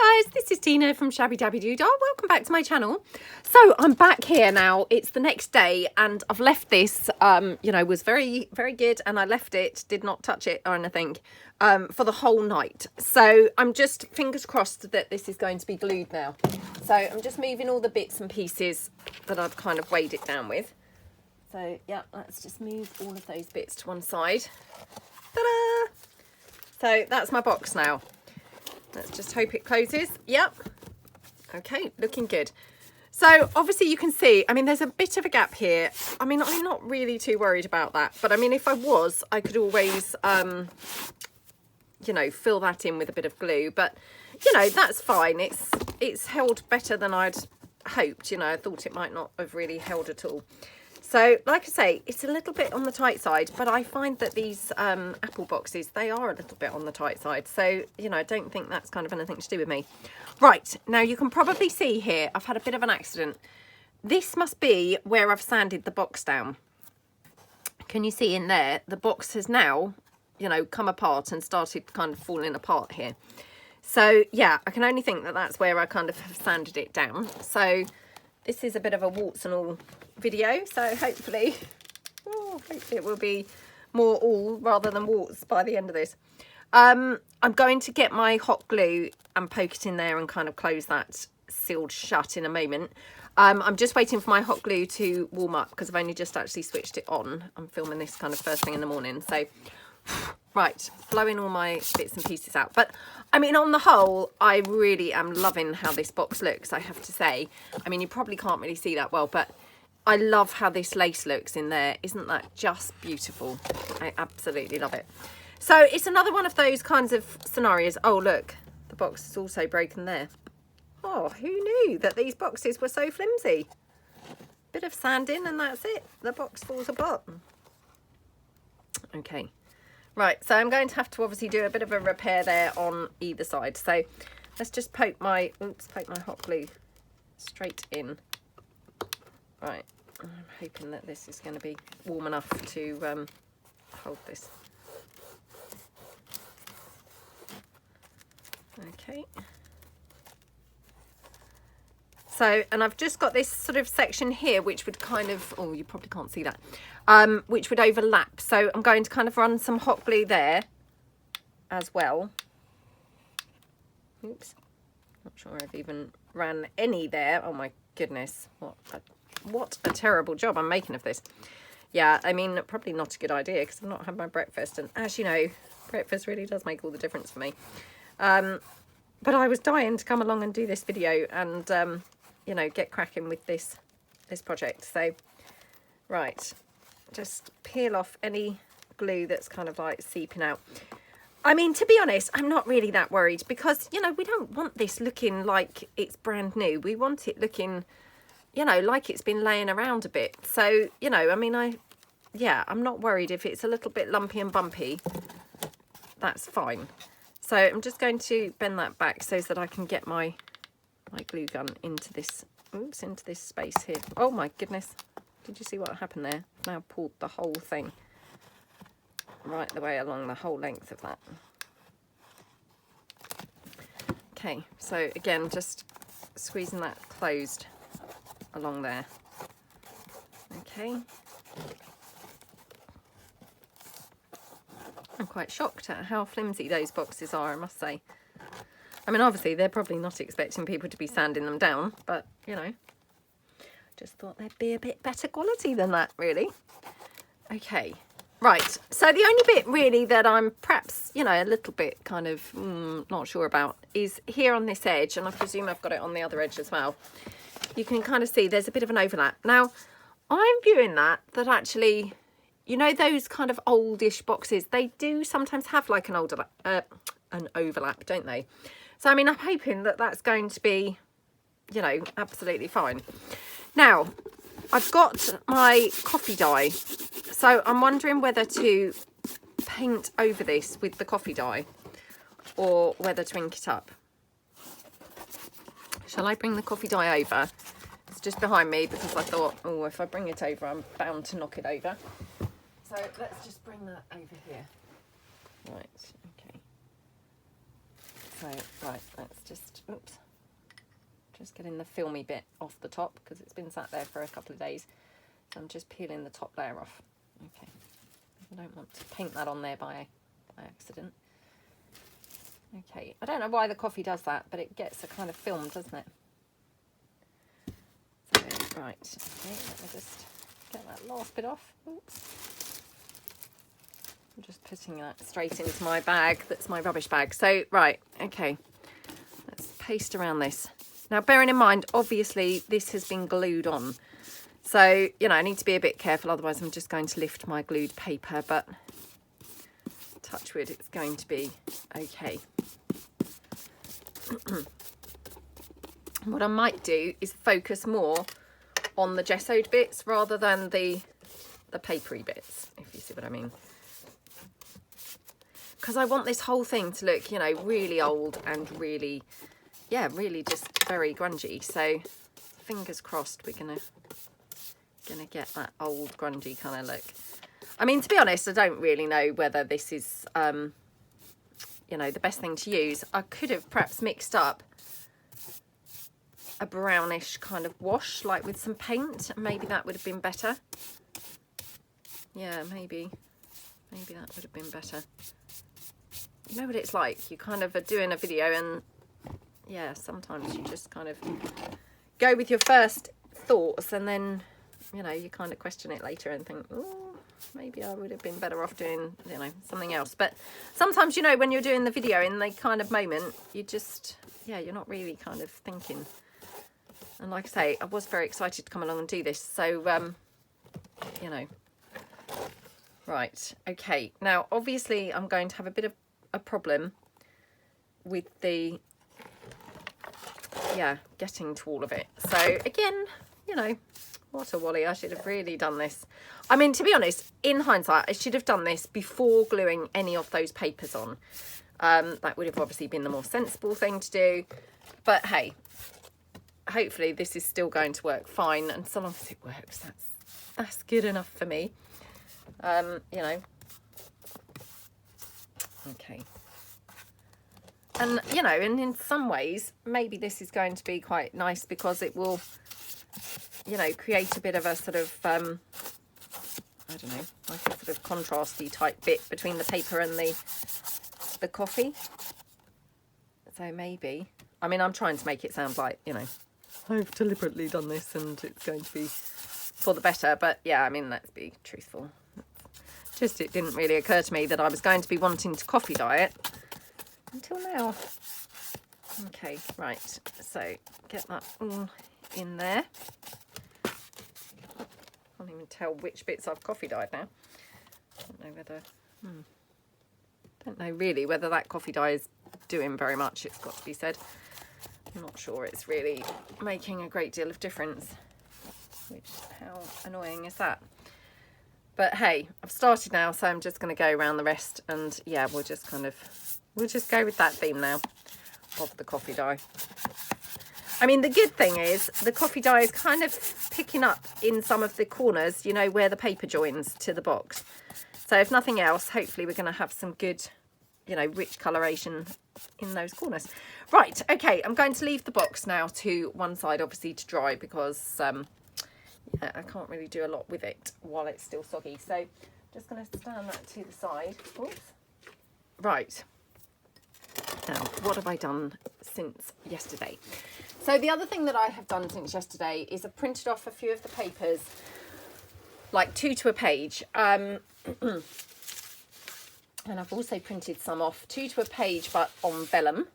Hi guys, this is Tina from Shabbydabbydoodah. Welcome back to my channel. So I'm back here now. It's the next day and I've left this, you know, was very good, and I left it, did not touch it or anything for the whole night. So I'm just fingers crossed that this is going to be glued now. So I'm just moving all the bits and pieces that I've kind of weighed it down with. So yeah, let's just move all of those bits to one side. Ta-da! So that's my box now. Let's just hope it closes. Yep. Okay, looking good. So obviously you can see, I mean, there's a bit of a gap here. I mean, I'm not really too worried about that, but I mean, if I was, I could always, you know, fill that in with a bit of glue, but you know, that's fine. It's held better than I'd hoped. You know, I thought it might not have really held at all. So like I say, it's a little bit on the tight side, but I find that these Apple boxes, they are a little bit on the tight side. So, you know, I don't think that's kind of anything to do with me. Right, now you can probably see here, I've had a bit of an accident. This must be where I've sanded the box down. Can you see in there, the box has now, you know, come apart and started kind of falling apart here. So yeah, I can only think that that's where I kind of have sanded it down. So this is a bit of a warts and all video, so hopefully it will be more all rather than warts by the end of this. I'm going to get my hot glue and poke it in there and kind of close that sealed shut in a moment. I'm just waiting for my hot glue to warm up because I've only just actually switched it on. I'm filming this kind of first thing in the morning, so right, blowing all my bits and pieces out. But I mean, on the whole, I really am loving how this box looks, I have to say. I mean, you probably can't really see that well, but I love how this lace looks in there. Isn't that just beautiful? I absolutely love it. So it's another one of those kinds of scenarios. Oh, look, the box is also broken there. Oh, who knew that these boxes were so flimsy? Bit of sanding and that's it. The box falls apart. Okay. Right, so I'm going to have to obviously do a bit of a repair there on either side. So let's just poke my hot glue straight in. Right, I'm hoping that this is going to be warm enough to hold this. Okay. So, and I've just got this sort of section here, which would kind of, oh, you probably can't see that, which would overlap. So I'm going to kind of run some hot glue there as well. Oops, not sure I've even ran any there. Oh my goodness, what a terrible job I'm making of this. Yeah, I mean, probably not a good idea because I've not had my breakfast. And as you know, breakfast really does make all the difference for me. But I was dying to come along and do this video and, you know, get cracking with this project. So, right, just peel off any glue that's kind of like seeping out. I mean, to be honest, I'm not really that worried because, you know, we don't want this looking like it's brand new. We want it looking, you know, like it's been laying around a bit. So, you know, I mean, I'm not worried if it's a little bit lumpy and bumpy. That's fine. So I'm just going to bend that back so that I can get my glue gun into this, oops, into this space here. Oh my goodness. Did you see what happened there? Now pulled the whole thing right the way along the whole length of that. Okay, so again, just squeezing that closed along there. Okay. I'm quite shocked at how flimsy those boxes are, I must say. I mean, obviously, they're probably not expecting people to be sanding them down, but, you know, just thought they'd be a bit better quality than that, really. Okay, right. So the only bit, really, that I'm perhaps, you know, a little bit kind of not sure about is here on this edge, and I presume I've got it on the other edge as well. You can kind of see there's a bit of an overlap. Now, I'm viewing that actually, you know, those kind of oldish boxes, they do sometimes have like an overlap, don't they? So, I mean, I'm hoping that that's going to be, you know, absolutely fine. Now, I've got my coffee dye. So I'm wondering whether to paint over this with the coffee dye or whether to ink it up. Shall I bring the coffee dye over? It's just behind me because I thought, oh, if I bring it over, I'm bound to knock it over. So let's just bring that over here. Right, okay. So, right, let's just, oops, just getting the filmy bit off the top because it's been sat there for a couple of days. So I'm just peeling the top layer off. Okay, I don't want to paint that on there by accident. Okay, I don't know why the coffee does that, but it gets a kind of film, doesn't it? So, right, okay, let me just get that last bit off. Oops. I'm just putting that straight into my bag. That's my rubbish bag. So, right, okay, let's paste around this. Now, bearing in mind, obviously, this has been glued on. So, you know, I need to be a bit careful, otherwise I'm just going to lift my glued paper, but touch wood, it's going to be okay. What I might do is focus more on the gessoed bits rather than the papery bits, if you see what I mean. Because I want this whole thing to look, you know, really old and really, yeah, really just very grungy. So fingers crossed we're gonna get that old grungy kind of look. I mean, to be honest, I don't really know whether this is, you know, the best thing to use. I could have perhaps mixed up a brownish kind of wash, like with some paint. Maybe that would have been better. Yeah, maybe that would have been better. You know what it's like? You kind of are doing a video and, yeah, sometimes you just kind of go with your first thoughts and then, you know, you kind of question it later and think, oh, maybe I would have been better off doing, you know, something else. But sometimes, you know, when you're doing the video in the kind of moment, you just, yeah, you're not really kind of thinking. And like I say, I was very excited to come along and do this. So, you know, right. Okay. Now, obviously, I'm going to have a bit of a problem with the, yeah, getting to all of it. So again, you know, what a wally, I should have really done this. I mean, to be honest, in hindsight, I should have done this before gluing any of those papers on. That would have obviously been the more sensible thing to do. But hey, hopefully this is still going to work fine. And so long as it works, that's good enough for me. You know. Okay. And, you know, and in some ways, maybe this is going to be quite nice because it will, you know, create a bit of a sort of, I don't know, like a sort of contrasty type bit between the paper and the coffee. So maybe, I mean, I'm trying to make it sound like, you know, I've deliberately done this and it's going to be for the better. But yeah, I mean, let's be truthful. Just, it didn't really occur to me that I was going to be wanting to coffee dye it until now. Okay, right, so get that all in there. Can't even tell which bits I've coffee dyed now. Don't know whether, don't know really whether that coffee dye is doing very much, it's got to be said. I'm not sure it's really making a great deal of difference, which, how annoying is that? But hey, I've started now, so I'm just going to go around the rest and yeah, we'll just go with that theme now of the coffee dye. I mean, the good thing is the coffee dye is kind of picking up in some of the corners, you know, where the paper joins to the box. So if nothing else, hopefully we're going to have some good, you know, rich coloration in those corners. Right, okay, I'm going to leave the box now to one side, obviously, to dry because yeah, I can't really do a lot with it while it's still soggy. So just going to stand that to the side. Oops. Right. Now, what have I done since yesterday? So the other thing that I have done since yesterday is I've printed off a few of the papers, like 2 to a page. And I've also printed some off 2 to a page, but on vellum.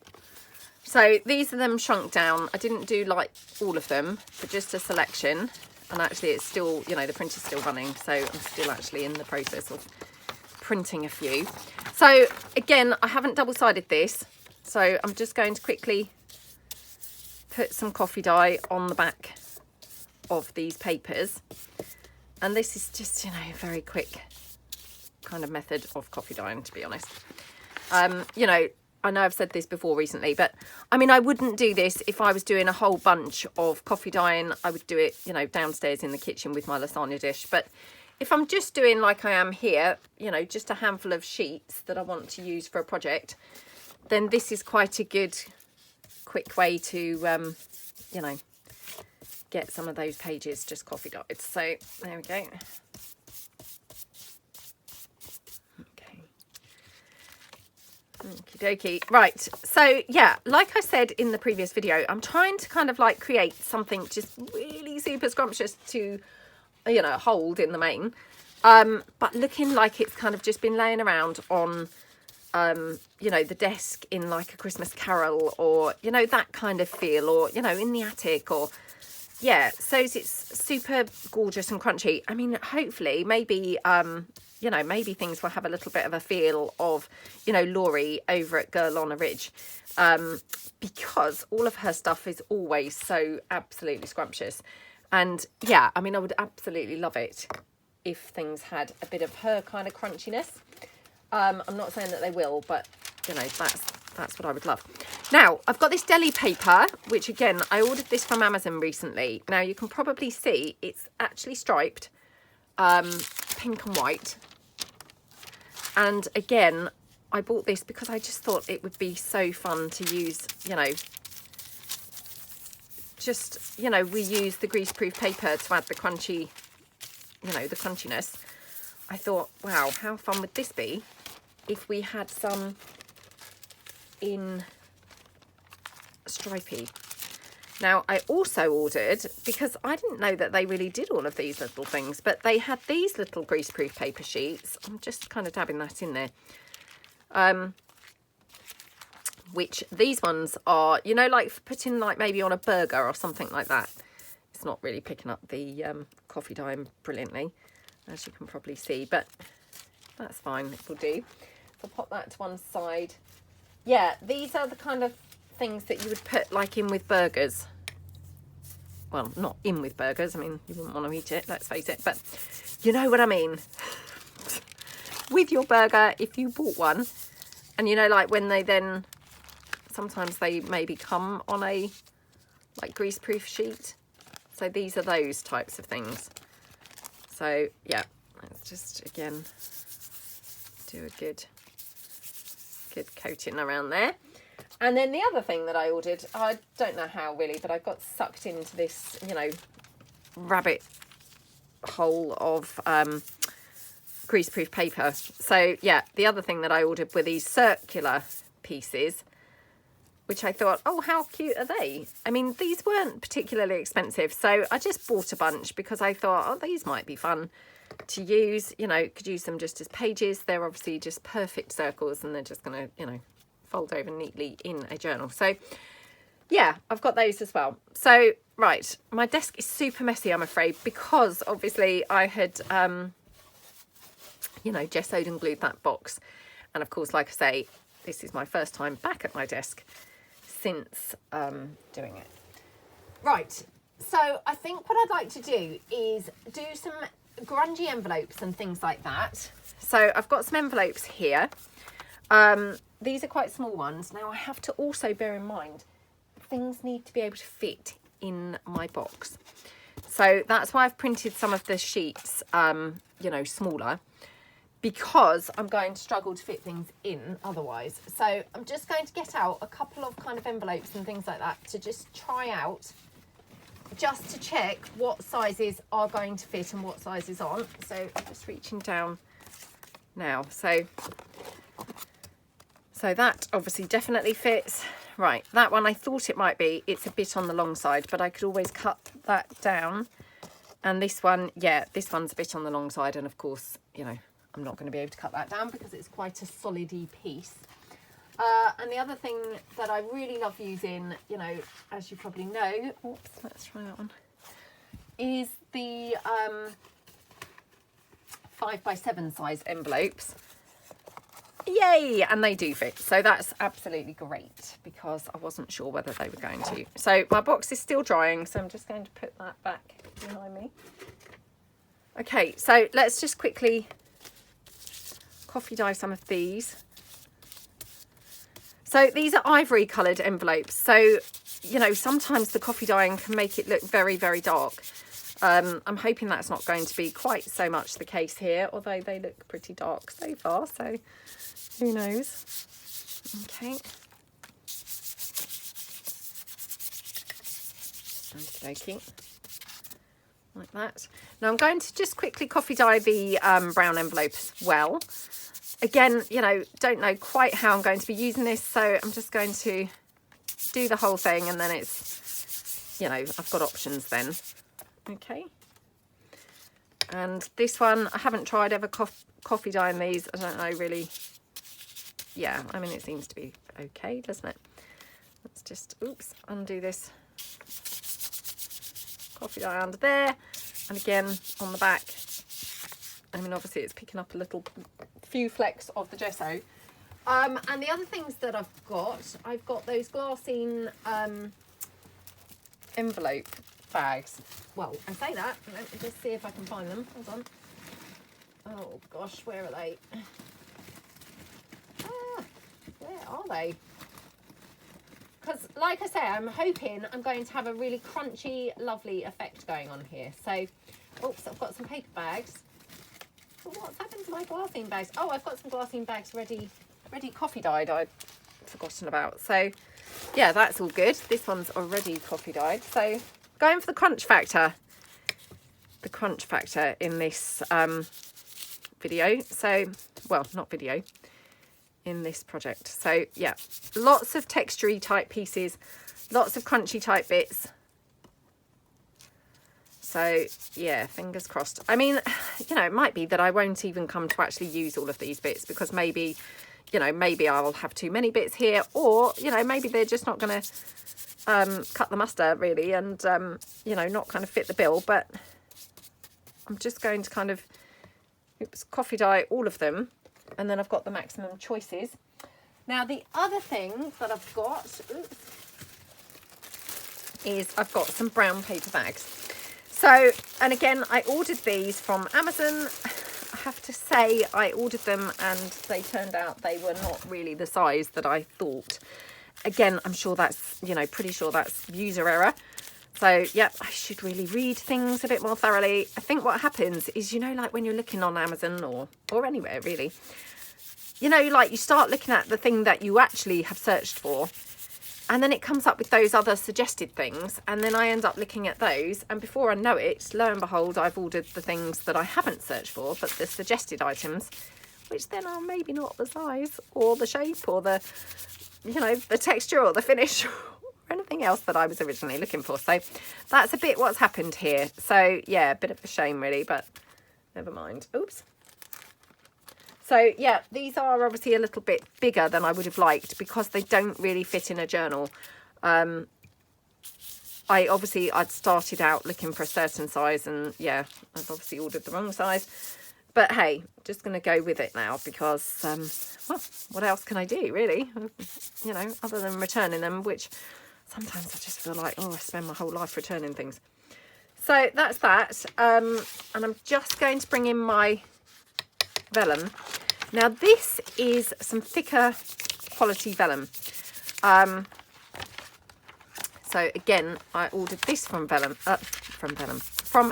So these are them shrunk down. I didn't do like all of them, but just a selection. And actually it's still, you know, the printer's still running. So I'm still actually in the process of printing a few. So again, I haven't double-sided this. So I'm just going to quickly put some coffee dye on the back of these papers. And this is just, you know, a very quick kind of method of coffee dyeing, to be honest. You know, I know I've said this before recently, but I mean, I wouldn't do this if I was doing a whole bunch of coffee dyeing. I would do it, you know, downstairs in the kitchen with my lasagna dish. But if I'm just doing like I am here, you know, just a handful of sheets that I want to use for a project, then this is quite a good quick way to, you know, get some of those pages just coffee dyed. So there we go. Okay. Okie dokie. Right. So yeah, like I said in the previous video, I'm trying to kind of like create something just really super scrumptious to, you know, hold in the main. But looking like it's kind of just been laying around on, you know, the desk in like a Christmas Carol, or, you know, that kind of feel, or, you know, in the attic, or, yeah, so it's super gorgeous and crunchy. I mean, hopefully, maybe, you know, maybe things will have a little bit of a feel of, you know, Laurie over at Girl on a Ridge, because all of her stuff is always so absolutely scrumptious. And yeah, I mean, I would absolutely love it if things had a bit of her kind of crunchiness. I'm not saying that they will, but, you know, that's what I would love. Now, I've got this deli paper, which, again, I ordered this from Amazon recently. Now, you can probably see it's actually striped, pink and white. And, again, I bought this because I just thought it would be so fun to use, you know, just, you know, we use the greaseproof paper to add the crunchy, you know, the crunchiness. I thought, wow, how fun would this be if we had some in stripy. Now, I also ordered, because I didn't know that they really did all of these little things, but they had these little greaseproof paper sheets. I'm just kind of dabbing that in there. Which these ones are, you know, like putting like maybe on a burger or something like that. It's not really picking up the coffee dye brilliantly, as you can probably see, but that's fine, it will do. So I'll pop that to one side. Yeah, these are the kind of things that you would put like in with burgers. Well, not in with burgers, I mean, you wouldn't want to eat it, let's face it, but you know what I mean. With your burger, if you bought one, and you know, like when they then, sometimes they maybe come on a like greaseproof sheet. So these are those types of things. So yeah, let's just again do a good coating around there. And then the other thing that I ordered, I don't know how really, but I got sucked into this, you know, rabbit hole of greaseproof paper. So yeah, the other thing that I ordered were these circular pieces, which I thought, oh, how cute are they? I mean, these weren't particularly expensive, so I just bought a bunch because I thought, oh, these might be fun to use. You know, could use them just as pages. They're obviously just perfect circles, and they're just going to, you know, fold over neatly in a journal. So yeah, I've got those as well. So right, my desk is super messy, I'm afraid, because obviously I had you know, gessoed and glued that box, and of course, like I say, this is my first time back at my desk since doing it. Right, so I think what I'd like to do is do some grungy envelopes and things like that. So I've got some envelopes here. These are quite small ones. Now I have to also bear in mind things need to be able to fit in my box. So that's why I've printed some of the sheets, you know, smaller, because I'm going to struggle to fit things in otherwise. So I'm just going to get out a couple of kind of envelopes and things like that to just try out, just to check what sizes are going to fit and what sizes aren't. So I'm just reaching down now. So that obviously definitely fits. Right, that one I thought it might be, it's a bit on the long side, but I could always cut that down. And this one, yeah, this one's a bit on the long side, and of course, you know, I'm not going to be able to cut that down because it's quite a solid-y piece. And the other thing that I really love using, you know, as you probably know, oops, let's try that one, is the 5x7 size envelopes. Yay! And they do fit. So that's absolutely great, because I wasn't sure whether they were going to. So my box is still drying, so I'm just going to put that back behind me. Okay, so let's just quickly coffee dye some of these. So these are ivory coloured envelopes. So, you know, sometimes the coffee dyeing can make it look very, very dark. I'm hoping that's not going to be quite so much the case here, although they look pretty dark so far, so who knows. Okay. Okey-dokey. Like that. Now I'm going to just quickly coffee dye the brown envelope as well. Again, you know, don't know quite how I'm going to be using this, so I'm just going to do the whole thing, and then it's, you know, I've got options then. Okay. And this one, I haven't tried ever coffee dyeing these. I don't know really. Yeah, I mean, it seems to be okay, doesn't it? Let's just, oops, undo this. Coffee dye under there, and again on the back. I mean, obviously it's picking up a few flecks of the gesso. And the other things that I've got those glassine envelope bags. Well, I say that, let me just see if I can find them. Hold on. Oh gosh, where are they? Where are they? Because, like I say, I'm hoping I'm going to have a really crunchy, lovely effect going on here. So, oops, I've got some paper bags. Oh, what's happened to my glassine bags? Oh, I've got some glassine bags ready coffee dyed. I'd forgotten about. So, yeah, that's all good. This one's already coffee dyed. So, going for the crunch factor. The crunch factor in this video. So, well, not video. In this project. So yeah, lots of textury type pieces, lots of crunchy type bits. So yeah, fingers crossed. I mean, you know, it might be that I won't even come to actually use all of these bits, because maybe, you know, maybe I'll have too many bits here, or, you know, maybe they're just not going to cut the mustard really, and you know, not kind of fit the bill. But I'm just going to kind of coffee dye all of them. And then I've got the maximum choices. Now, the other thing that I've got is I've got some brown paper bags. So, and again, I ordered these from Amazon. I have to say, I ordered them and they turned out they were not really the size that I thought. Again, I'm sure that's, you know, pretty sure that's user error. So, yeah, I should really read things a bit more thoroughly. I think what happens is, you know, like when you're looking on Amazon or anywhere really, you know, like you start looking at the thing that you actually have searched for, and then it comes up with those other suggested things, and then I end up looking at those, and before I know it, lo and behold, I've ordered the things that I haven't searched for, but the suggested items, which then are maybe not the size or the shape or the, you know, the texture or the finish anything else that I was originally looking for. So that's a bit what's happened here. So yeah, a bit of a shame really, but never mind. Oops. So yeah, these are obviously a little bit bigger than I would have liked, because they don't really fit in a journal. I'd started out looking for a certain size, and yeah, I've obviously ordered the wrong size. But hey, just going to go with it now, because, well, what else can I do really? You know, other than returning them, which sometimes I just feel like, oh, I spend my whole life returning things. So that's that. And I'm just going to bring in my vellum. Now this is some thicker quality vellum. So again, I ordered this from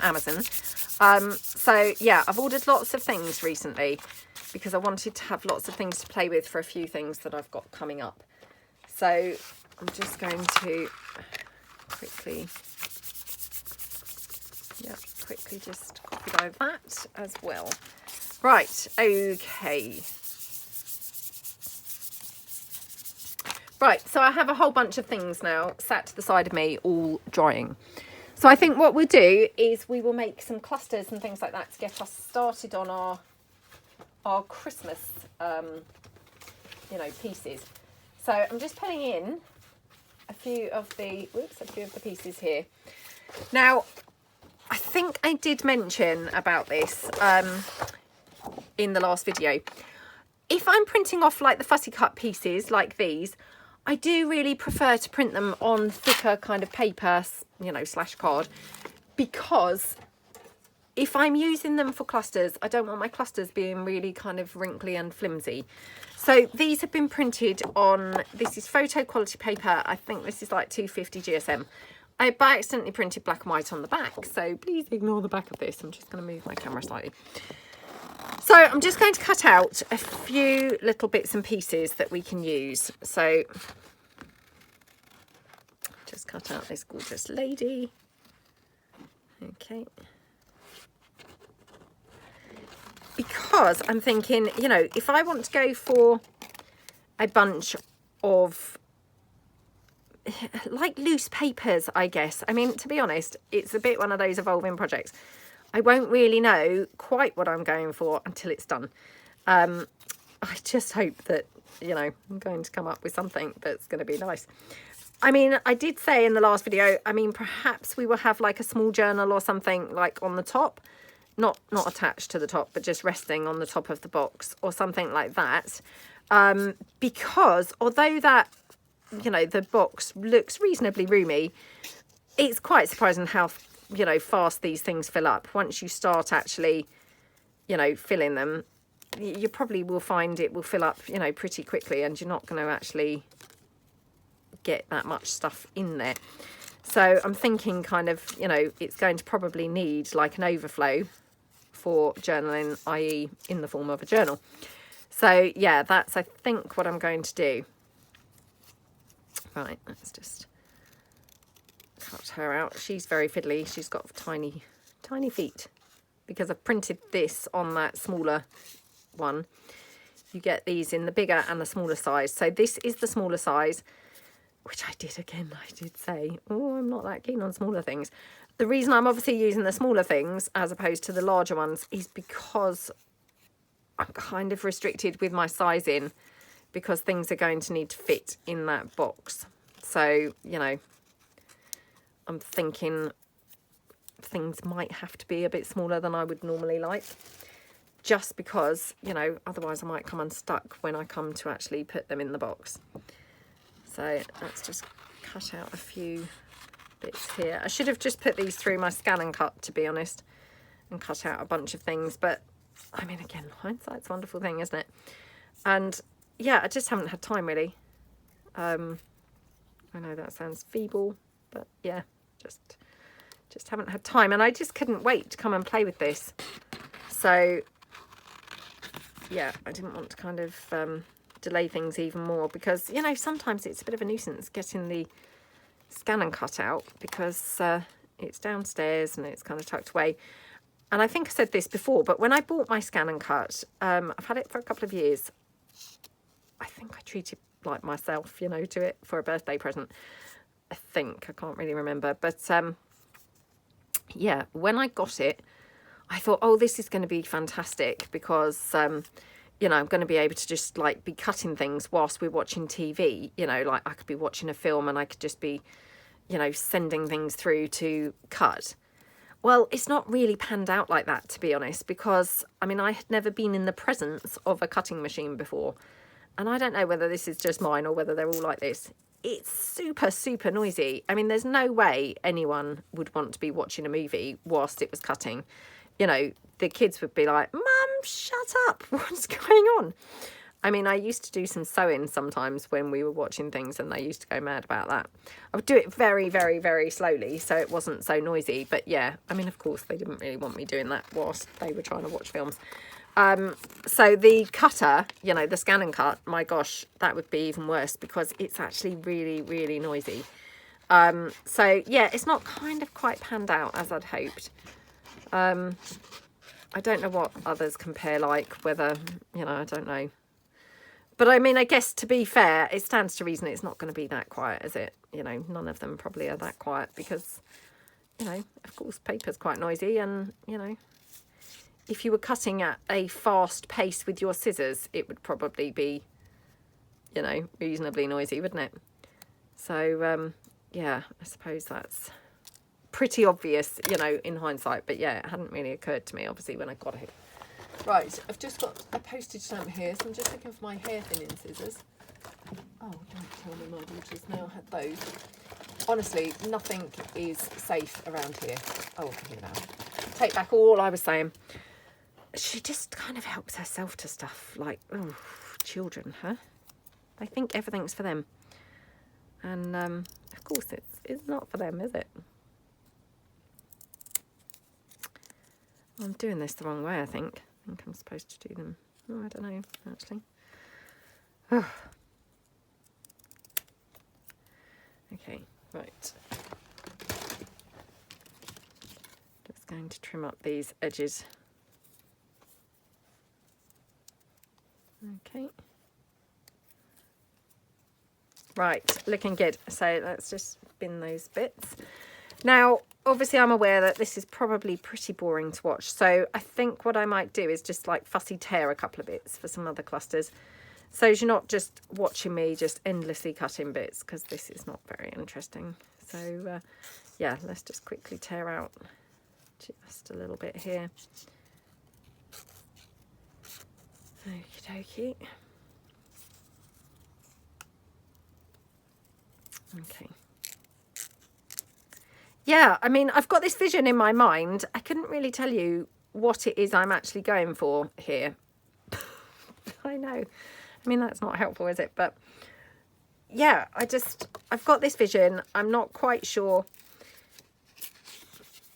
Amazon. So yeah, I've ordered lots of things recently because I wanted to have lots of things to play with for a few things that I've got coming up. So I'm just going to quickly just copy dye that as well. Right, okay. Right, so I have a whole bunch of things now sat to the side of me, all drying. So I think what we'll do is we will make some clusters and things like that to get us started on our Christmas, you know, pieces. So I'm just putting in a few of the pieces here. Now, I think I did mention about this in the last video. If I'm printing off like the fussy cut pieces like these, I do really prefer to print them on thicker kind of paper, you know, / card, because if I'm using them for clusters, I don't want my clusters being really kind of wrinkly and flimsy. So these have been printed on, this is photo quality paper. I think this is like 250 GSM. I by accidentally printed black and white on the back, so please ignore the back of this. I'm just going to move my camera slightly. So I'm just going to cut out a few little bits and pieces that we can use. So just cut out this gorgeous lady. Okay. Because I'm thinking, you know, if I want to go for a bunch of like loose papers, I guess. I mean, to be honest, it's a bit one of those evolving projects. I won't really know quite what I'm going for until it's done. I just hope that, you know, I'm going to come up with something that's going to be nice. I mean, I did say in the last video, I mean, perhaps we will have like a small journal or something like on the top, not attached to the top, but just resting on the top of the box or something like that. Because although that, you know, the box looks reasonably roomy, it's quite surprising how, you know, fast these things fill up. Once you start actually, you know, filling them, you probably will find it will fill up, you know, pretty quickly, and you're not going to actually get that much stuff in there. So I'm thinking kind of, you know, it's going to probably need like an overflow for journaling, i.e. in the form of a journal. So yeah, that's, I think, what I'm going to do. Right, let's just cut her out. She's very fiddly. She's got tiny, tiny feet because I've printed this on that smaller one. You get these in the bigger and the smaller size. So this is the smaller size, which I did say, oh, I'm not that keen on smaller things. The reason I'm obviously using the smaller things as opposed to the larger ones is because I'm kind of restricted with my sizing, because things are going to need to fit in that box. So, you know, I'm thinking things might have to be a bit smaller than I would normally like, just because, you know, otherwise I might come unstuck when I come to actually put them in the box. So let's just cut out a few bits here. I should have just put these through my scan and cut, to be honest, and cut out a bunch of things. But, I mean, again, hindsight's a wonderful thing, isn't it? And yeah, I just haven't had time, really. I know that sounds feeble, but yeah, just haven't had time. And I just couldn't wait to come and play with this. So, yeah, I didn't want to kind of delay things even more, because, you know, sometimes it's a bit of a nuisance getting the scan and cut out, because it's downstairs and it's kind of tucked away. And I think I said this before, but when I bought my scan and cut, I've had it for a couple of years. I think I treated like myself, you know, to it for a birthday present. I think, I can't really remember. But yeah, when I got it, I thought, oh, this is going to be fantastic, because, you know, I'm going to be able to just like be cutting things whilst we're watching TV. You know, like I could be watching a film and I could just be, you know, sending things through to cut. Well, it's not really panned out like that, to be honest, because, I mean, I had never been in the presence of a cutting machine before. And I don't know whether this is just mine or whether they're all like this. It's super, super noisy. I mean, there's no way anyone would want to be watching a movie whilst it was cutting. You know, the kids would be like, Mum, shut up. What's going on? I mean, I used to do some sewing sometimes when we were watching things, and they used to go mad about that. I would do it very, very, very slowly so it wasn't so noisy. But yeah, I mean, of course, they didn't really want me doing that whilst they were trying to watch films. So the cutter, you know, the scan and cut, my gosh, that would be even worse, because it's actually really, really noisy. So yeah, it's not kind of quite panned out as I'd hoped. I don't know what others compare like, whether, you know, I don't know. But I mean, I guess, to be fair, it stands to reason it's not going to be that quiet, is it? You know, none of them probably are that quiet, because, you know, of course, paper's quite noisy, and, you know, if you were cutting at a fast pace with your scissors, it would probably be, you know, reasonably noisy, wouldn't it? So, yeah, I suppose that's pretty obvious, you know, in hindsight. But yeah, it hadn't really occurred to me, obviously, when I got it. Right, I've just got a postage stamp here, so I'm just looking for my hair thinning scissors. Oh, don't tell me my daughter's now had those. Honestly, nothing is safe around here. Oh, here now. Take back all I was saying. She just kind of helps herself to stuff, like, oh, children, huh? They think everything's for them. And, of course, it's not for them, is it? I'm doing this the wrong way, I think. think I'm supposed to do them. Oh, I don't know, actually. Oh. Okay, right. Just going to trim up these edges. Okay. Right, looking good. So let's just bin those bits. Now, obviously I'm aware that this is probably pretty boring to watch. So I think what I might do is just like fussy tear a couple of bits for some other clusters. So you're not just watching me just endlessly cutting bits, because this is not very interesting. So yeah, let's just quickly tear out just a little bit here. Okie dokie. Okay. Yeah, I mean, I've got this vision in my mind. I couldn't really tell you what it is I'm actually going for here. I know. I mean, that's not helpful, is it? But yeah, I've got this vision. I'm not quite sure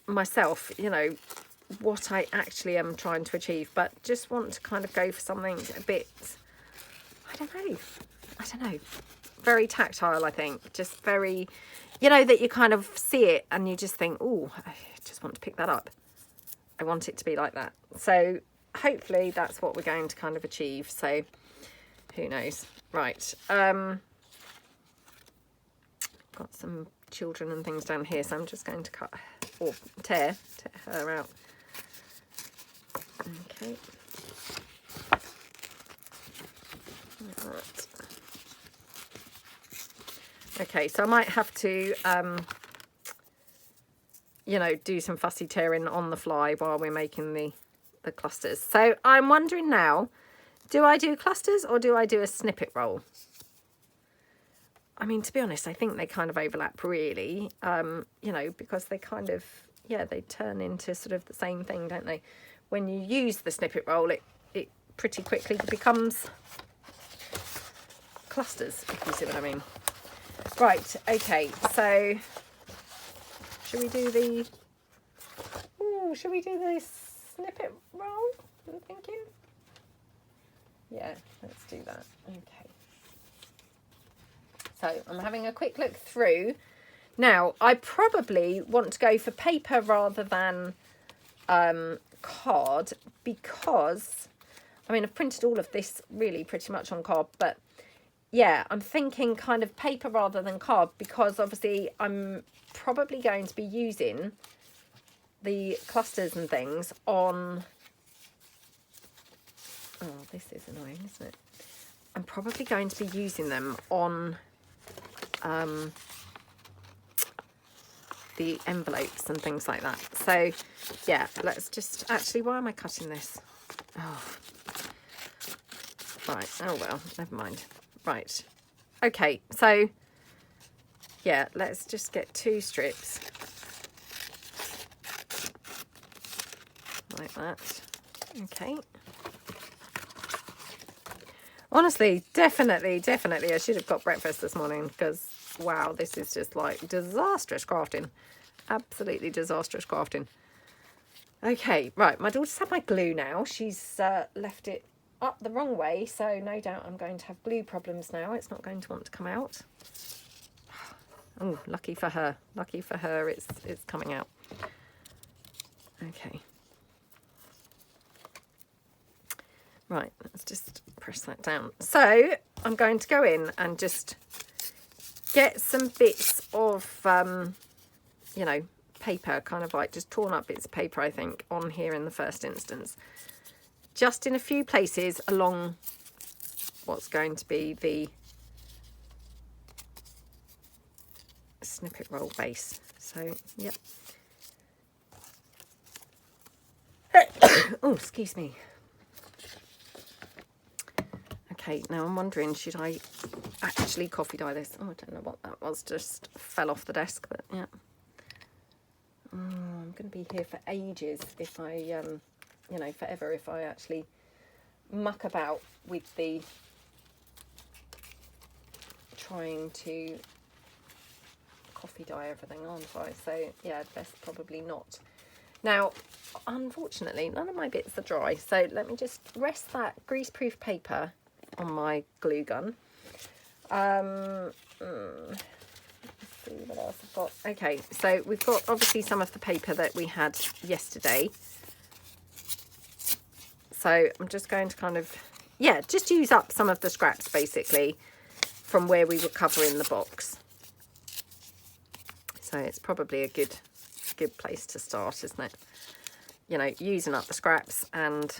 myself, you know, what I actually am trying to achieve, but just want to kind of go for something a bit, I don't know, very tactile, I think. Just very, you know, that you kind of see it and you just think, oh, I just want to pick that up. I want it to be like that. So hopefully that's what we're going to kind of achieve. So who knows? Right. Got some children and things down here, so I'm just going to cut or tear her out. Okay. Right. Okay, so I might have to you know, do some fussy tearing on the fly while we're making the clusters. So I'm wondering now, do I do clusters or do I do a snippet roll? I mean, to be honest, I think they kind of overlap really, you know, because they kind of, yeah, they turn into sort of the same thing, don't they? When you use the snippet roll, it pretty quickly becomes clusters, if you see what I mean. Right, okay, so should we do the, should we do the snippet roll, I'm thinking? Yeah, let's do that, okay. So I'm having a quick look through. Now, I probably want to go for paper rather than card, because, I mean, I've printed all of this really pretty much on card, but yeah, I'm thinking kind of paper rather than card, because obviously I'm probably going to be using the clusters and things on, oh, this is annoying, isn't it? I'm probably going to be using them on the envelopes and things like that. So yeah, let's just, actually, why am I cutting this? Oh, right, oh well, never mind. Right, okay, so yeah, let's just get 2 strips like that. Okay. Honestly, definitely I should have got breakfast this morning, because wow, this is just like disastrous crafting. Absolutely disastrous crafting. Okay, right, my daughter's had my glue now. She's left it up the wrong way, so no doubt I'm going to have glue problems now. It's not going to want to come out. Oh, lucky for her. Lucky for her, it's coming out. Okay. Right, let's just press that down. So I'm going to go in and just get some bits of, you know, paper, kind of like just torn up bits of paper, I think, on here in the first instance. Just in a few places along what's going to be the snippet roll base. So, yep. Oh, excuse me. Okay, now I'm wondering, should I actually coffee dye this? Oh, I don't know what that was, just fell off the desk, but yeah. Oh, I'm going to be here for ages if I, you know, forever if I actually muck about with the trying to coffee dye everything, aren't I? So yeah, best probably not. Now, unfortunately, none of my bits are dry. So let me just rest that greaseproof paper on my glue gun. Let's see what else I've got. Okay, so we've got obviously some of the paper that we had yesterday. So I'm just going to kind of, yeah, just use up some of the scraps basically from where we were covering the box. So it's probably a good place to start, isn't it? You know, using up the scraps and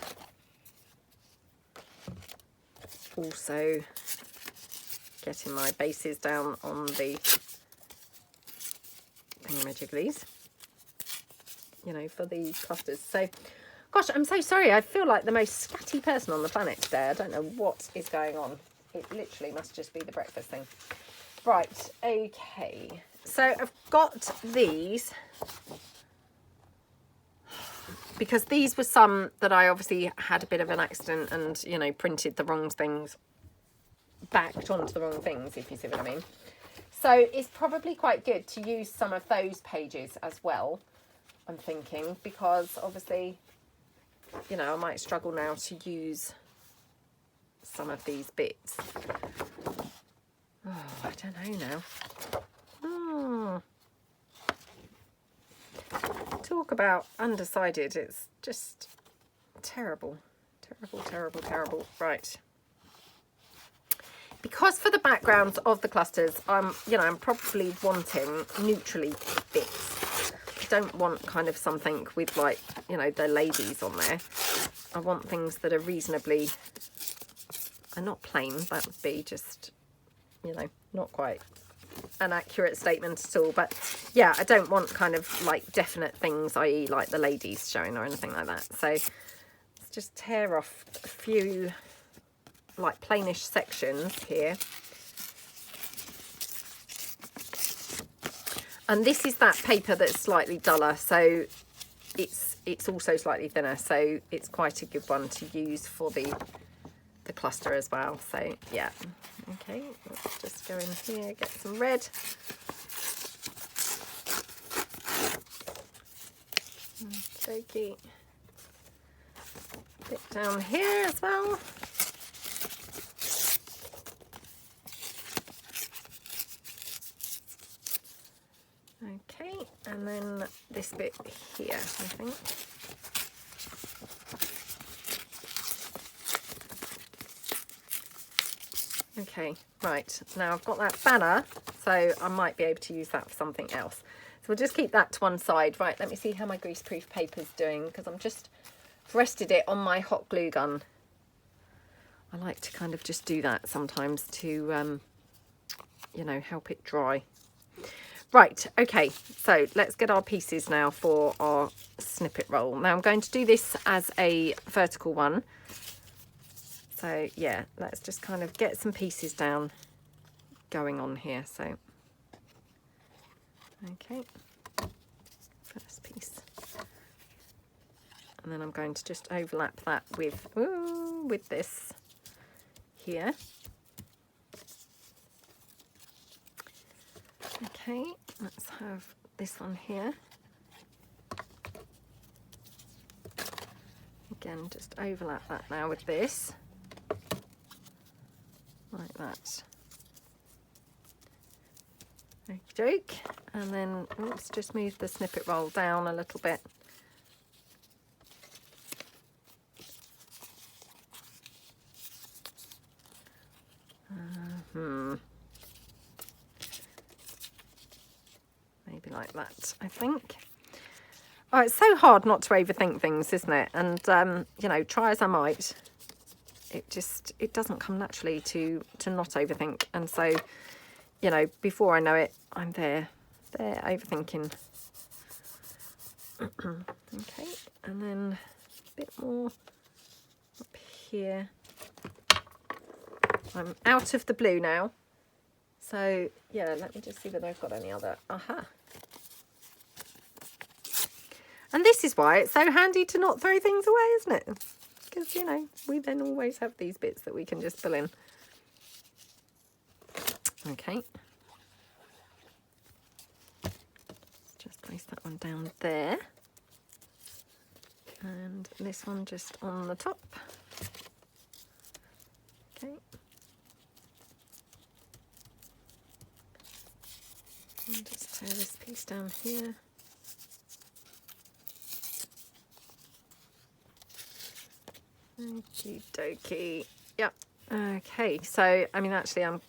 also getting my bases down on the thingamajigglies, you know, for the clusters. So, gosh, I'm so sorry. I feel like the most scatty person on the planet today. I don't know what is going on. It literally must just be the breakfast thing. Right, okay. So I've got these because these were some that I obviously had a bit of an accident and, you know, printed the wrong things, backed onto the wrong things, if you see what I mean. So it's probably quite good to use some of those pages as well, I'm thinking, because obviously, you know, I might struggle now to use some of these bits. Oh, I don't know now. Talk about undecided. It's just terrible. Terrible. Right. Because for the backgrounds of the clusters, you know, I'm probably wanting neutrally bits. I don't want kind of something with, like, you know, the ladies on there. I want things that are reasonably, and not plain, that would be just, you know, not quite an accurate statement at all. But yeah, I don't want kind of like definite things, i.e. like the ladies showing or anything like that. So let's just tear off a few like plainish sections here. And this is that paper that's slightly duller, so it's also slightly thinner, so it's quite a good one to use for the cluster as well. So yeah, okay, let's just go in here, get some red. Okay, bit down here as well. Okay, and then this bit here, I think. Okay, right, now I've got that banner, so I might be able to use that for something else. So we'll just keep that to one side. Right, let me see how my greaseproof paper's doing, because I'm just rested it on my hot glue gun. I like to kind of just do that sometimes to, you know, help it dry. Right, okay, so let's get our pieces now for our snippet roll. Now I'm going to do this as a vertical one. So yeah, let's just kind of get some pieces down going on here. So, okay, first piece. And then I'm going to just overlap that with this here. Okay, let's have this one here. Again, just overlap that now with this. Like that. Okie doke. And then, oops, just move the snippet roll down a little bit. Maybe like that, I think. Oh, it's so hard not to overthink things, isn't it? And, you know, try as I might, it doesn't come naturally to not overthink. And so, you know, before I know it, I'm there overthinking. Okay, and then a bit more up here. I'm out of the blue now. So, yeah, let me just see whether I've got any other. Aha. And this is why it's so handy to not throw things away, isn't it? Because, you know, we then always have these bits that we can just fill in. Okay. Just place that one down there. And this one just on the top. Okay. And just tear this piece down here. Okie dokie. Yep. Okay, so I mean actually I'm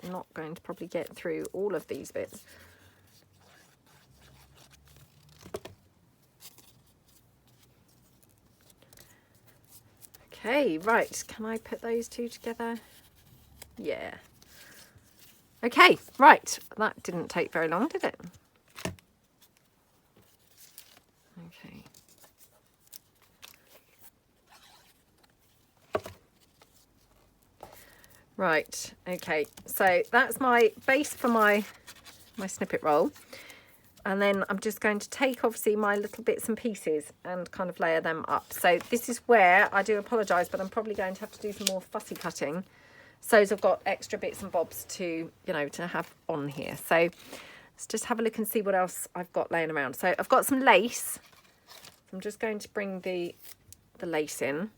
not going to probably get through all of these bits. Okay, right, can I put those two together? Yeah. Okay, right, that didn't take very long, did it? Okay. Right, okay, so that's my base for my snippet roll. And then I'm just going to take, obviously, my little bits and pieces and kind of layer them up. So this is where, I do apologise, but I'm probably going to have to do some more fussy cutting. So as I've got extra bits and bobs to, you know, to have on here. So let's just have a look and see what else I've got laying around. So I've got some lace. I'm just going to bring the lace in.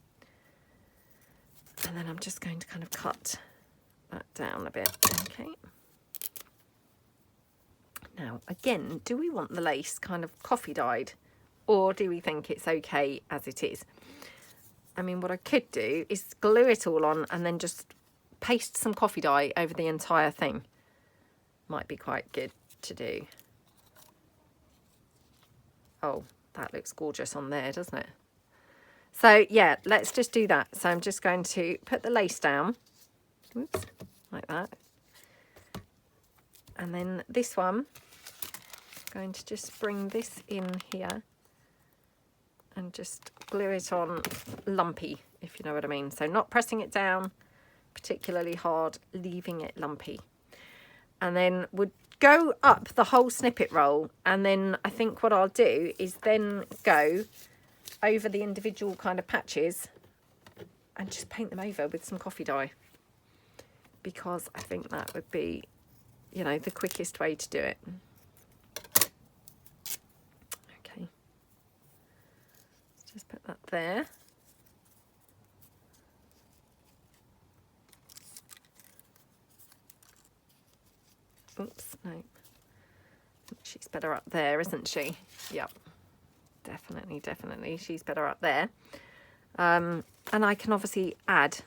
And then I'm just going to kind of cut that down a bit. Okay. Now, again, do we want the lace kind of coffee dyed, or do we think it's okay as it is? I mean, what I could do is glue it all on and then just paste some coffee dye over the entire thing. Might be quite good to do. Oh, that looks gorgeous on there, doesn't it? So, yeah, let's just do that. So I'm just going to put the lace down. Oops, like that. And then this one, I'm going to just bring this in here and just glue it on lumpy, if you know what I mean. So not pressing it down particularly hard, leaving it lumpy. And then we'll go up the whole snippet roll, and then I think what I'll do is then go over the individual kind of patches and just paint them over with some coffee dye, because I think that would be, you know, the quickest way to do it. Okay, let's just put that there. Oops, no. She's better up there, isn't she? Yep. Definitely, definitely. She's better up there. And I can obviously add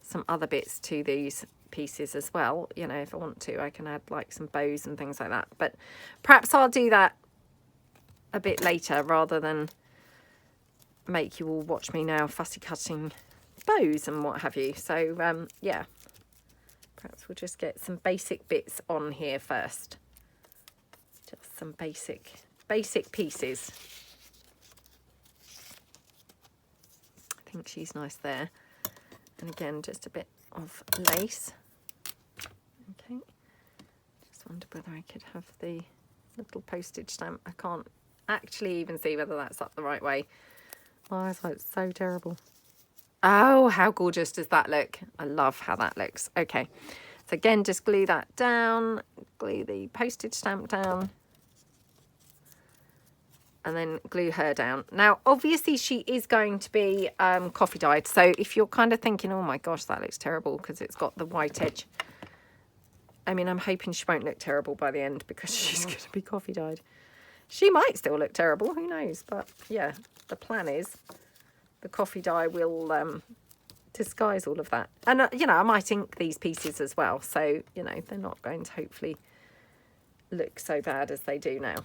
some other bits to these pieces as well. You know, if I want to, I can add like some bows and things like that. But perhaps I'll do that a bit later rather than make you all watch me now fussy cutting bows and what have you. So, yeah. Perhaps we'll just get some basic bits on here first. Just some basic pieces. I think she's nice there. And again, just a bit of lace. Okay. Just wonder whether I could have the little postage stamp. I can't actually even see whether that's up the right way. My eyesight's so terrible. Oh, how gorgeous does that look? I love how that looks. Okay, so again, just glue that down, glue the postage stamp down, and then glue her down. Now, obviously, she is going to be coffee dyed. So if you're kind of thinking, oh my gosh, that looks terrible because it's got the white edge. I mean, I'm hoping she won't look terrible by the end because she's going to be coffee dyed. She might still look terrible, who knows? But yeah, the plan is the coffee dye will disguise all of that. And, you know, I might ink these pieces as well. So, you know, they're not going to hopefully look so bad as they do now.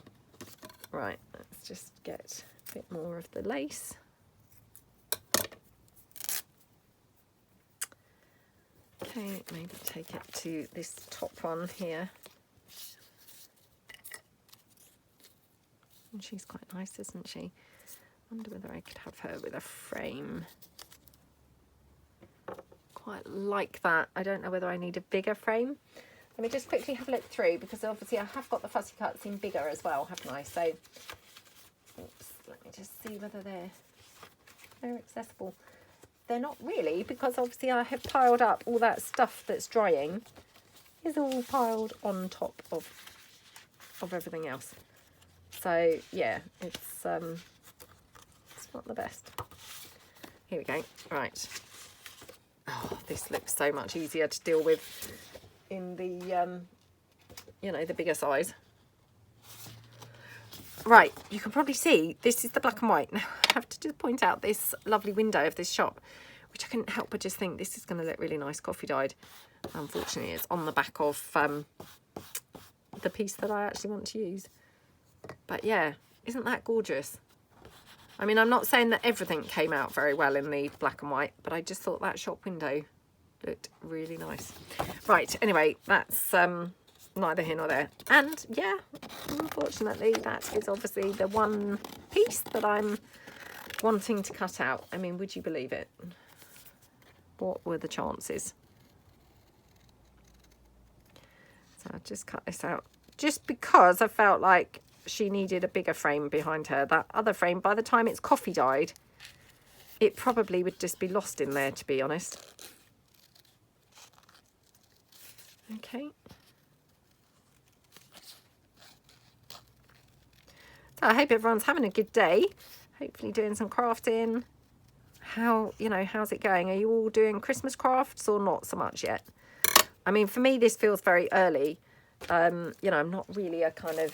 Right, let's just get a bit more of the lace. Okay, maybe take it to this top one here. And she's quite nice, isn't she? I wonder whether I could have her with a frame. Quite like that. I don't know whether I need a bigger frame. Let me just quickly have a look through, because obviously I have got the fussy cuts in bigger as well, haven't I? So, oops, let me just see whether they're accessible. They're not really, because obviously I have piled up all that stuff that's drying is all piled on top of everything else. So yeah, it's not not the best. Here we go. Right. Oh, this looks so much easier to deal with in the, you know, the bigger size. Right, you can probably see this is the black and white. Now, I have to just point out this lovely window of this shop, which I couldn't help but just think this is going to look really nice coffee dyed. Unfortunately, it's on the back of the piece that I actually want to use. But yeah, isn't that gorgeous? I mean, I'm not saying that everything came out very well in the black and white, but I just thought that shop window looked really nice. Right, anyway, that's neither here nor there. And yeah, unfortunately, that is obviously the one piece that I'm wanting to cut out. I mean, would you believe it? What were the chances? So I just cut this out just because I felt like she needed a bigger frame behind her. That other frame, by the time it's coffee dyed, it probably would just be lost in there, to be honest. Okay. So I hope everyone's having a good day. Hopefully doing some crafting. How, you know, how's it going? Are you all doing Christmas crafts or not so much yet? I mean, for me, this feels very early. You know, I'm not really a kind of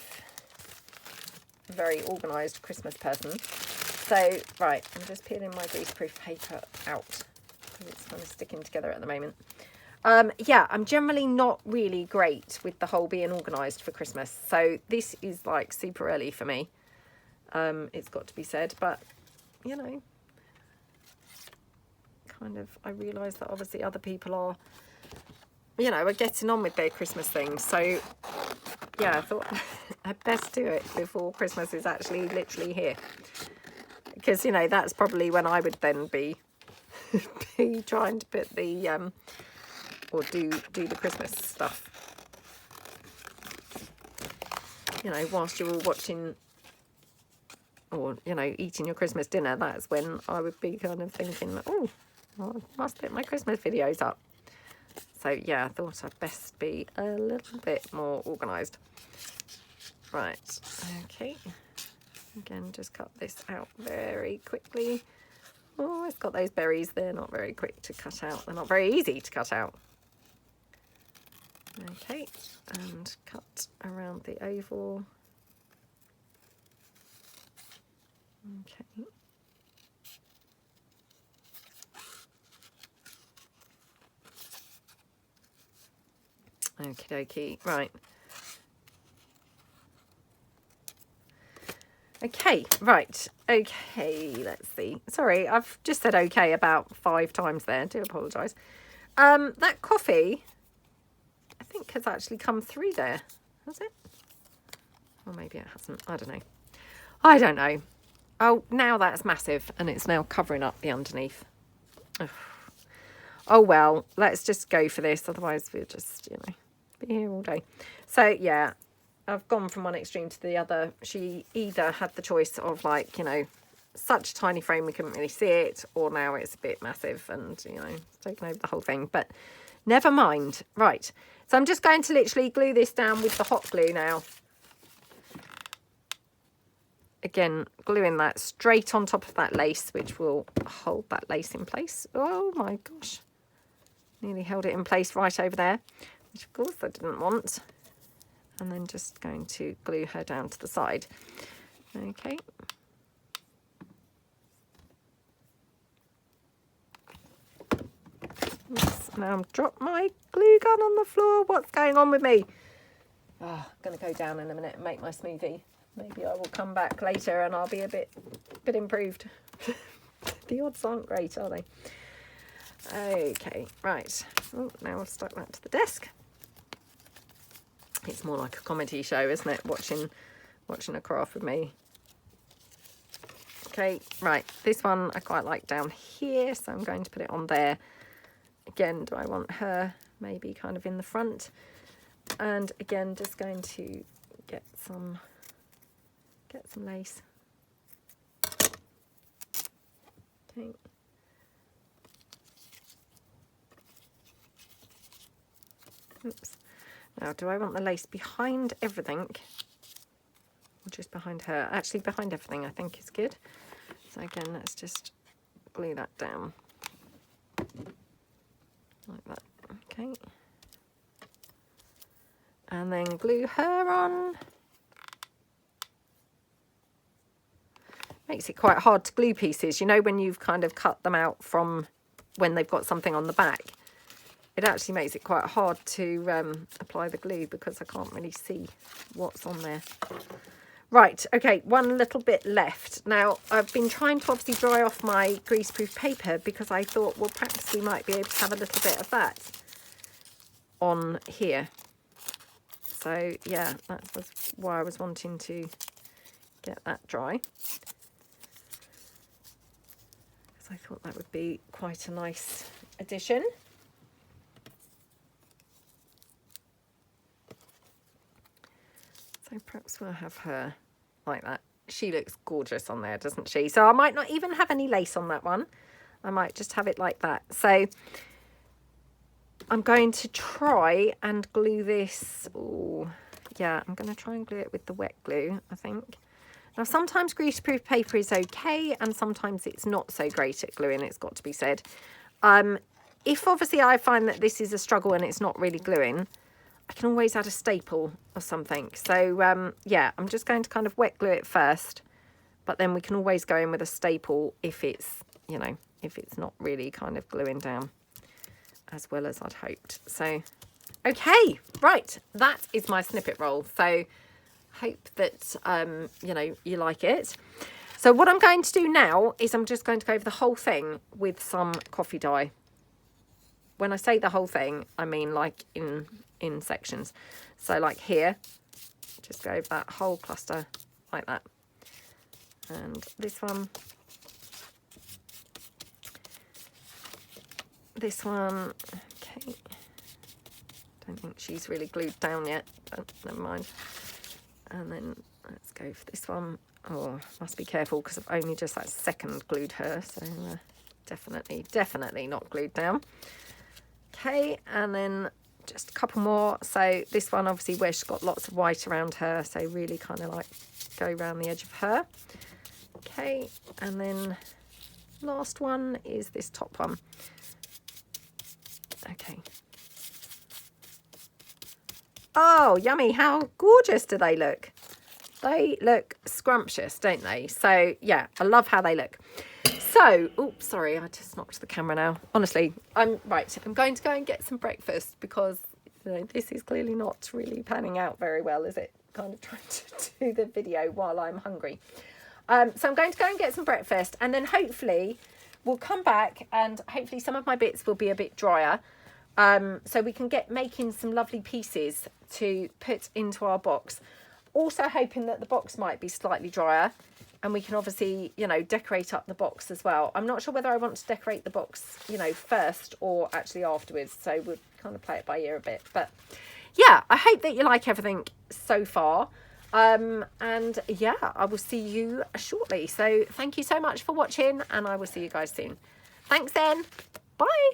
very organised Christmas person. So, right, I'm just peeling my greaseproof paper out because it's kind of sticking together at the moment. Yeah, I'm generally not really great with the whole being organised for Christmas. So this is like super early for me. It's got to be said, but you know, kind of, I realise that obviously other people are, you know, are getting on with their Christmas things. So yeah, I thought I'd best do it before Christmas is actually literally here. Because, you know, that's probably when I would then be trying to put the, or do the Christmas stuff. You know, whilst you're all watching or, you know, eating your Christmas dinner, that's when I would be kind of thinking, oh, well, I must put my Christmas videos up. So, yeah, I thought I'd best be a little bit more organised. Right, okay. Again, just cut this out very quickly. Oh, it's got those berries. They're not very quick to cut out. They're not very easy to cut out. Okay, and cut around the oval. Okay. Okie dokie, right. Okay, right. Okay, let's see. Sorry, I've just said okay about 5 times there. I do apologise. That coffee, I think, has actually come through there. Has it? Or maybe it hasn't. I don't know. I don't know. Oh, now that's massive and it's now covering up the underneath. Ugh. Oh, well, let's just go for this. Otherwise, we'll just, you know, be here all day. So, yeah. I've gone from one extreme to the other. She either had the choice of, like, you know, such a tiny frame we couldn't really see it, or now it's a bit massive and, you know, it's taken over the whole thing. But never mind. Right. So I'm just going to literally glue this down with the hot glue now. Again, gluing that straight on top of that lace, which will hold that lace in place. Oh my gosh. Nearly held it in place right over there, which of course I didn't want. And then just going to glue her down to the side. Okay. Oops, now I've dropped my glue gun on the floor. What's going on with me? Oh, I'm going to go down in a minute and make my smoothie. Maybe I will come back later and I'll be a bit improved. The odds aren't great, are they? Okay, right. Oh, now I've stuck that to the desk. It's more like a comedy show, isn't it? Watching a craft with me. Okay, right. This one I quite like down here, so I'm going to put it on there. Again, do I want her maybe kind of in the front? And again, just going to get some lace. Okay. Oops. Now, do I want the lace behind everything or just behind her? Actually, behind everything I think is good. So again, let's just glue that down like that. Okay. And then glue her on. Makes it quite hard to glue pieces. You know, when you've kind of cut them out from when they've got something on the back, it actually makes it quite hard to apply the glue because I can't really see what's on there. Right, okay, one little bit left. Now, I've been trying to obviously dry off my greaseproof paper because I thought, well, perhaps we might be able to have a little bit of that on here. So, yeah, that was why I was wanting to get that dry. Because I thought that would be quite a nice addition. So perhaps we'll have her like that. She looks gorgeous on there, doesn't she? So I might not even have any lace on that one. I might just have it like that. So I'm going to try and glue this. Oh, yeah, I'm going to try and glue it with the wet glue, I think. Now, sometimes greaseproof paper is okay, and sometimes it's not so great at gluing, it's got to be said. If obviously I find that this is a struggle and it's not really gluing, I can always add a staple or something. So, yeah, I'm just going to kind of wet glue it first, but then we can always go in with a staple if it's, you know, if it's not really kind of gluing down as well as I'd hoped. So, okay, right, that is my snippet roll. So, hope that, you know, you like it. So what I'm going to do now is I'm just going to go over the whole thing with some coffee dye. When I say the whole thing, I mean like in sections. So like here, just go over that whole cluster like that. And this one. This one. Okay. Don't think she's really glued down yet, but never mind. And then let's go for this one. Oh, must be careful because I've only just that second glued her. So definitely not glued down. Okay, and then just a couple more. So this one, obviously, where she's got lots of white around her. So really kind of like go around the edge of her. Okay, and then last one is this top one. Okay. Oh, yummy. How gorgeous do they look? They look scrumptious, don't they? So, yeah, I love how they look. So, oops, sorry, I just knocked the camera now. Honestly, I'm going to go and get some breakfast because, you know, this is clearly not really panning out very well, is it? Kind of trying to do the video while I'm hungry. So I'm going to go and get some breakfast, and then hopefully we'll come back and hopefully some of my bits will be a bit drier. So we can get making some lovely pieces to put into our box. Also hoping that the box might be slightly drier and we can obviously, you know, decorate up the box as well. I'm not sure whether I want to decorate the box, you know, first or actually afterwards. So we'll kind of play it by ear a bit. But yeah, I hope that you like everything so far. And yeah, I will see you shortly. So thank you so much for watching and I will see you guys soon. Thanks then. Bye.